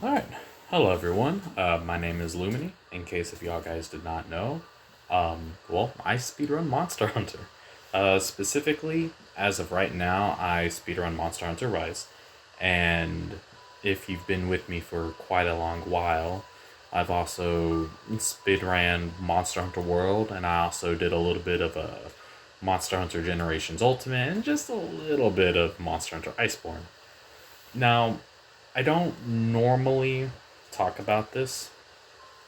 Alright, hello everyone. My name is Lumini, in case if y'all guys did not know. I speedrun Monster Hunter. Specifically, as of right now, I speedrun Monster Hunter Rise. And if you've been with me for quite a long while, I've also speedran Monster Hunter World, and I also did a little bit of a Monster Hunter Generations Ultimate, and just a little bit of Monster Hunter Iceborne. Now, I don't normally talk about this,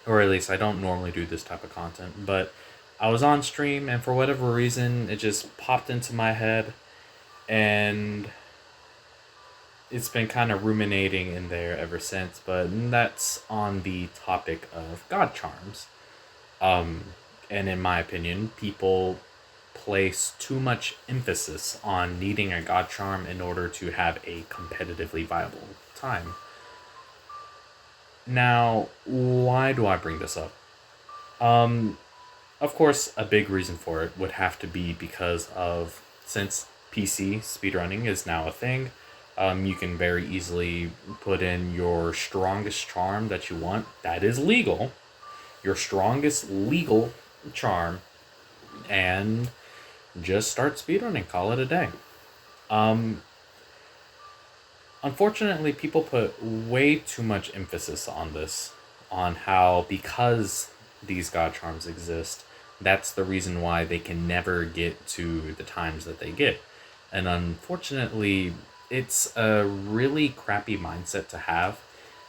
or at least I don't normally do this type of content, but I was on stream and for whatever reason it just popped into my head and it's been kind of ruminating in there ever since, but that's on the topic of god charms. Um, and in my opinion, people place too much emphasis on needing a god charm in order to have a competitively viable time. Now, why do I bring this up? Um, of course, a big reason for it would have to be because of since PC speedrunning is now a thing, you can very easily put in your strongest charm that you want. That is legal. Your strongest legal charm, and just start speedrunning. Call it a day. Um, Unfortunately, people put way too much emphasis on this, on how because these god charms exist, that's the reason why they can never get to the times that they get. And unfortunately, it's a really crappy mindset to have.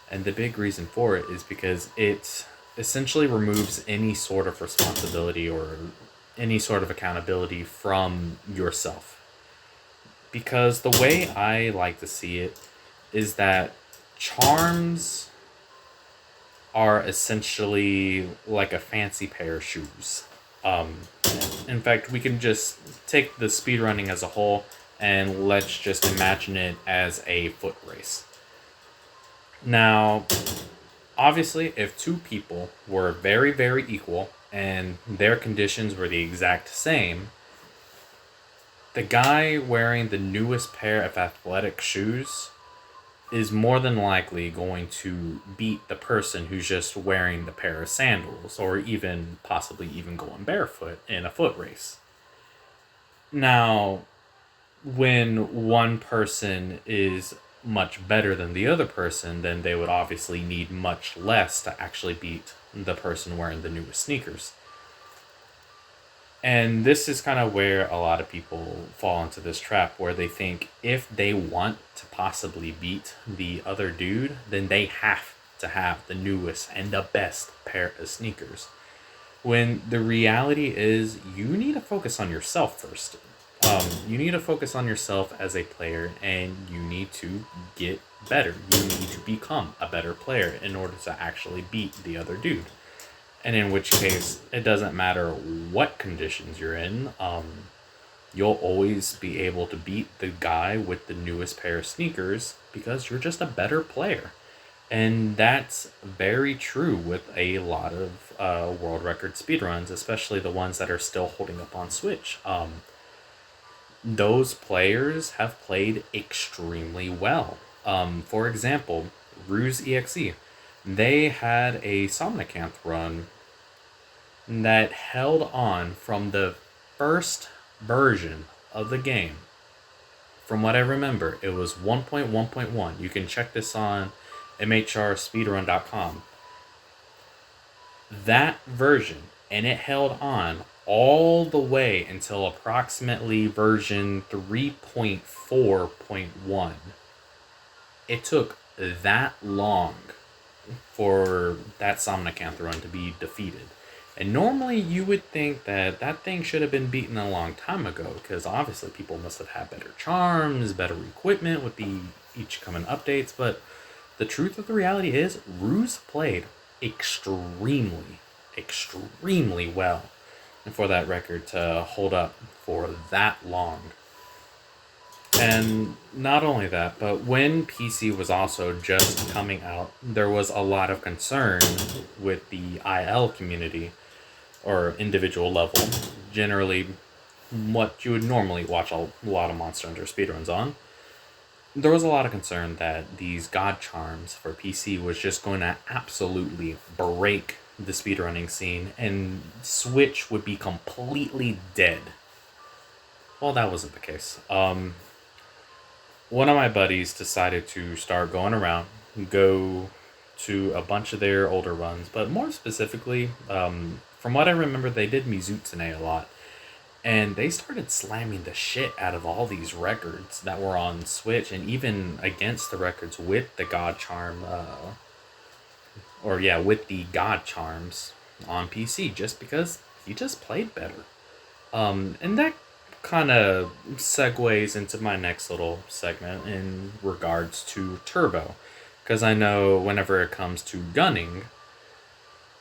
And the big reason for it is because it essentially removes any sort of responsibility or any sort of accountability from yourself. Because the way I like to see it is that charms are essentially like a fancy pair of shoes. Um, in fact, we can just take the speedrunning as a whole and let's just imagine it as a foot race. Now, obviously, if two people were very, very equal and their conditions were the exact same, the guy wearing the newest pair of athletic shoes is more than likely going to beat the person who's just wearing the pair of sandals or even possibly even going barefoot in a foot race. Now, when one person is much better than the other person, then they would obviously need much less to actually beat the person wearing the newest sneakers. And this is kind of where a lot of people fall into this trap where they think if they want to possibly beat the other dude, then they have to have the newest and the best pair of sneakers. When the reality is, you need to focus on yourself first. You need to focus on yourself as a player and you need to get better. You need to become a better player in order to actually beat the other dude. And in which case, it doesn't matter what conditions you're in, you'll always be able to beat the guy with the newest pair of sneakers because you're just a better player. And that's very true with a lot of world record speedruns, especially the ones that are still holding up on Switch. Those players have played extremely well. For example, Ruse EXE. They had a Somnicanth run that held on from the first version of the game. From what I remember, it was 1.1.1. You can check this on mhrspeedrun.com. That version, and it held on all the way until approximately version 3.4.1. It took that long for that Somnicanth run to be defeated. And normally you would think that that thing should have been beaten a long time ago, because obviously people must have had better charms, better equipment with the each coming updates, but the truth of the reality is Ruse played extremely, extremely well for that record to hold up for that long. And not only that, but when PC was also just coming out, there was a lot of concern with the IL community or individual level, generally what you would normally watch a lot of Monster Hunter speedruns on. there was a lot of concern that these god charms for PC was just going to absolutely break the speedrunning scene and Switch would be completely dead. Well, that wasn't the case. One of my buddies decided to start going around, go to a bunch of their older runs, but more specifically, from what I remember, they did Mizutsune a lot. And they started slamming the shit out of all these records that were on Switch and even against the records with the God Charm, with the God Charms on PC just because he just played better. And that kind of segues into my next little segment in regards to Turbo. Because I know whenever it comes to gunning,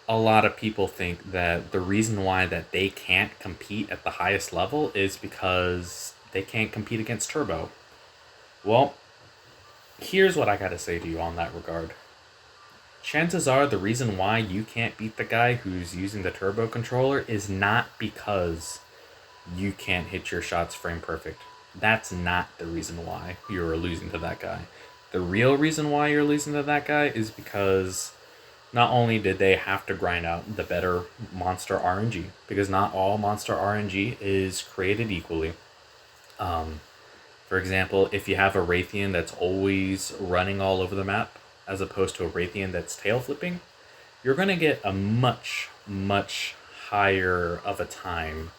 a lot of people think that the reason why that they can't compete at the highest level is because they can't compete against Turbo. Well, here's what I gotta say to you on that regard. Chances are the reason why you can't beat the guy who's using the Turbo controller is not because you can't hit your shots frame perfect. That's not the reason why you're losing to that guy. The real reason why you're losing to that guy is because not only did they have to grind out the better monster RNG, because not all monster RNG is created equally. For example, if you have a Raytheon that's always running all over the map, as opposed to a Raytheon that's tail flipping, you're going to get a much, much higher of a time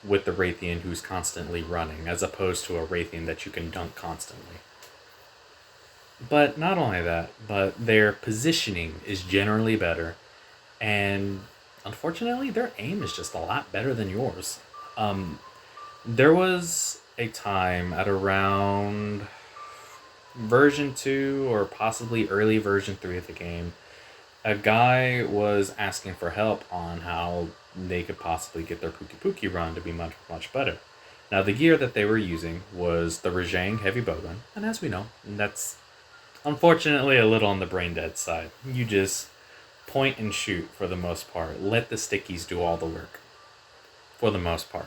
with the Raytheon who's constantly running, as opposed to a Raytheon that you can dunk constantly. But not only that, but their positioning is generally better, and unfortunately, their aim is just a lot better than yours. There was a time at around version 2 or possibly early version 3 of the game, a guy was asking for help on how they could possibly get their Pookie Pookie run to be much, much better. Now, the gear that they were using was the Rajang Heavy Bowgun, and as we know, that's unfortunately a little on the brain dead side. You just point and shoot for the most part. Let the stickies do all the work for the most part.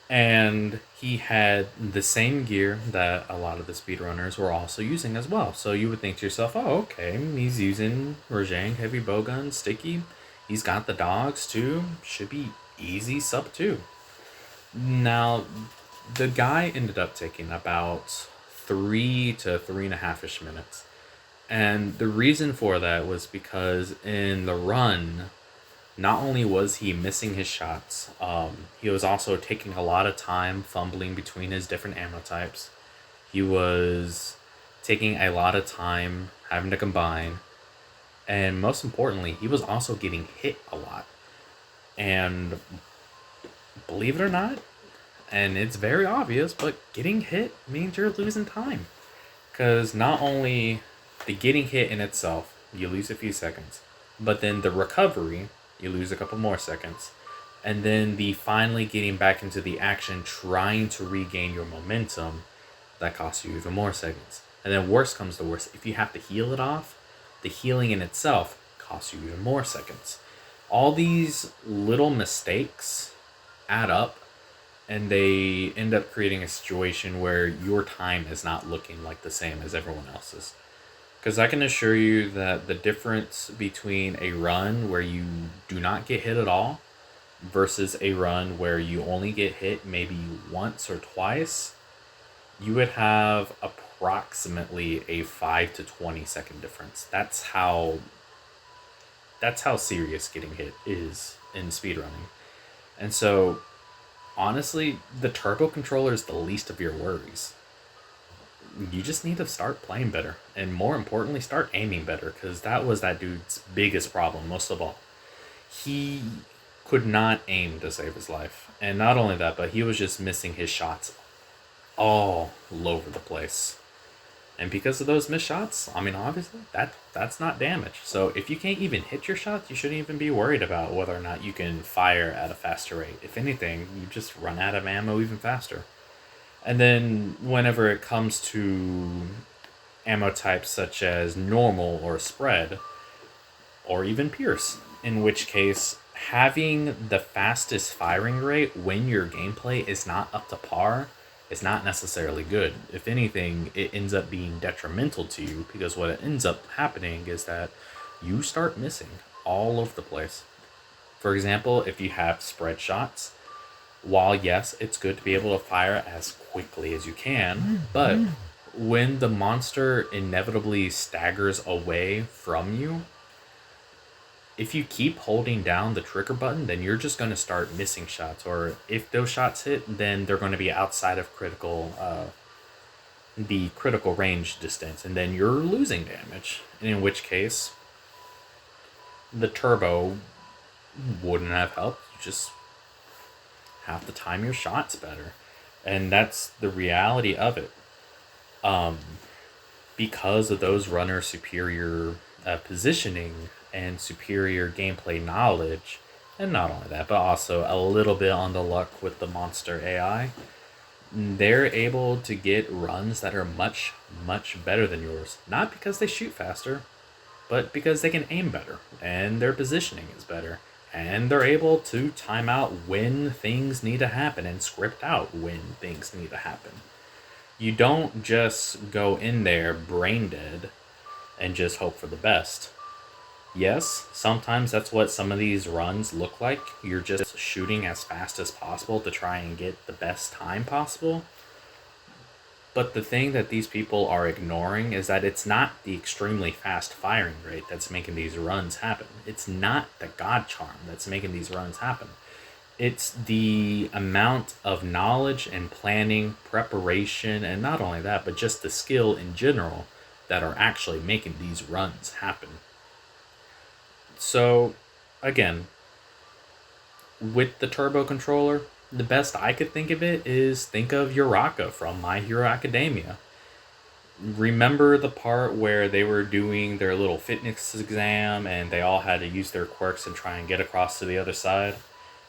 And he had the same gear that a lot of the speedrunners were also using as well. So you would think to yourself, oh, okay, he's using Rajang Heavy Bowgun, sticky. He's got the dogs too. Should be easy sub 2. Now, the guy ended up taking about 3 to 3.5-ish minutes. And the reason for that was because in the run, not only was he missing his shots, he was also taking a lot of time fumbling between his different ammo types. He was taking a lot of time having to combine. And most importantly, he was also getting hit a lot. And believe it or not, and it's very obvious, but getting hit means you're losing time. Because not only the getting hit in itself, you lose a few seconds, but then the recovery, you lose a couple more seconds. And then the finally getting back into the action, trying to regain your momentum, that costs you even more seconds. And then worse comes to worse, if you have to heal it off, the healing in itself costs you even more seconds. All these little mistakes add up, and they end up creating a situation where your time is not looking like the same as everyone else's. Because I can assure you that the difference between a run where you do not get hit at all versus a run where you only get hit maybe once or twice, you would have approximately a 5 to 20 second difference. That's how serious getting hit is in speedrunning. And so, honestly, the turbo controller is the least of your worries. You just need to start playing better, and more importantly, start aiming better, because that was that dude's biggest problem, most of all. He could not aim to save his life. And not only that, but he was just missing his shots all over the place. And because of those missed shots, I mean, obviously, that's not damage. So if you can't even hit your shots, you shouldn't even be worried about whether or not you can fire at a faster rate. If anything, you just run out of ammo even faster. And then whenever it comes to ammo types such as normal or spread, or even pierce, in which case having the fastest firing rate when your gameplay is not up to par is not necessarily good. If anything, it ends up being detrimental to you, because what it ends up happening is that you start missing all over the place. For example, if you have spread shots, while yes, it's good to be able to fire as quickly as you can, but when the monster inevitably staggers away from you, if you keep holding down the trigger button, then you're just going to start missing shots. Or if those shots hit, then they're going to be outside of the critical range distance, and then you're losing damage. And in which case, the turbo wouldn't have helped. You just have to time your shots better. And that's the reality of it. Because of those runners' superior positioning and superior gameplay knowledge, and not only that, but also a little bit on the luck with the monster AI, they're able to get runs that are much, much better than yours. Not because they shoot faster, but because they can aim better, and their positioning is better, and they're able to time out when things need to happen and script out when things need to happen. You don't just go in there brain dead and just hope for the best. Yes, sometimes that's what some of these runs look like. You're just shooting as fast as possible to try and get the best time possible. But the thing that these people are ignoring is that it's not the extremely fast firing rate that's making these runs happen. It's not the God Charm that's making these runs happen. It's the amount of knowledge and planning, preparation, and not only that, but just the skill in general that are actually making these runs happen. So, again, with the turbo controller, the best I could think of it is think of Uraka from My Hero Academia. Remember the part where they were doing their little fitness exam and they all had to use their quirks and try and get across to the other side?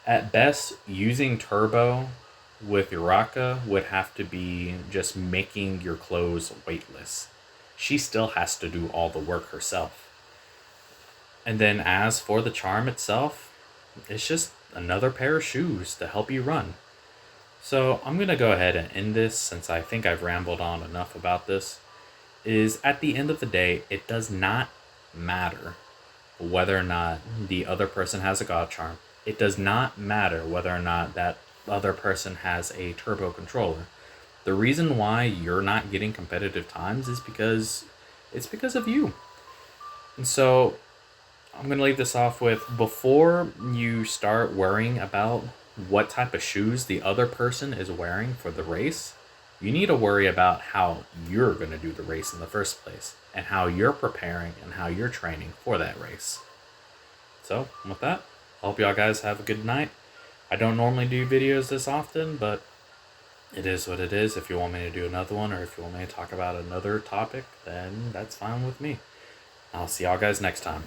At best, using turbo with Uraka would have to be just making your clothes weightless. She still has to do all the work herself. And then as for the charm itself, it's just another pair of shoes to help you run. So I'm going to go ahead and end this, since I think I've rambled on enough about this. Is at the end of the day, it does not matter whether or not the other person has a God Charm. It does not matter whether or not that other person has a turbo controller. The reason why you're not getting competitive times is because of you. And so I'm going to leave this off with, before you start worrying about what type of shoes the other person is wearing for the race, you need to worry about how you're going to do the race in the first place, and how you're preparing and how you're training for that race. So with that, I hope y'all guys have a good night. I don't normally do videos this often, but it is what it is. If you want me to do another one, or if you want me to talk about another topic, then that's fine with me. I'll see y'all guys next time.